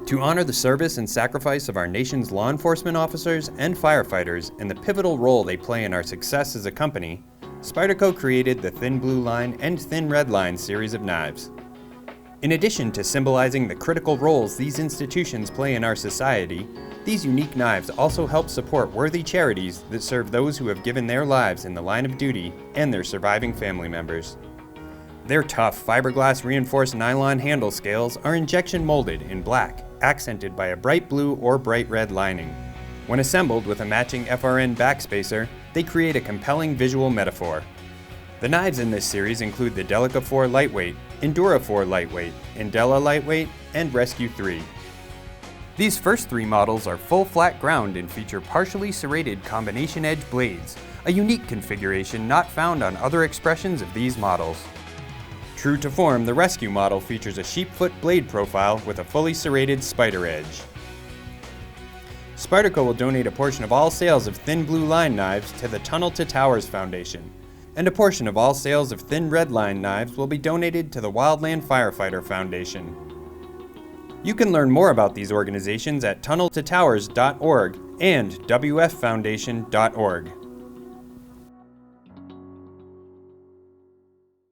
To honor the service and sacrifice of our nation's law enforcement officers and firefighters and the pivotal role they play in our success as a company, Spyderco created the Thin Blue Line and Thin Red Line series of knives. In addition to symbolizing the critical roles these institutions play in our society, these unique knives also help support worthy charities that serve those who have given their lives in the line of duty and their surviving family members. Their tough fiberglass-reinforced nylon handle scales are injection molded in black, accented by a bright blue or bright red lining. When assembled with a matching FRN backspacer, they create a compelling visual metaphor. The knives in this series include the Delica 4 Lightweight, Endura 4 Lightweight, Indela Lightweight, and Rescue 3. These first three models are full flat ground and feature partially serrated combination edge blades, a unique configuration not found on other expressions of these models. True to form, the Rescue model features a sheepfoot blade profile with a fully serrated spider edge. Spyderco will donate a portion of all sales of Thin Blue Line knives to the Tunnel to Towers Foundation, and a portion of all sales of Thin Red Line knives will be donated to the Wildland Firefighter Foundation. You can learn more about these organizations at tunneltotowers.org and wffoundation.org.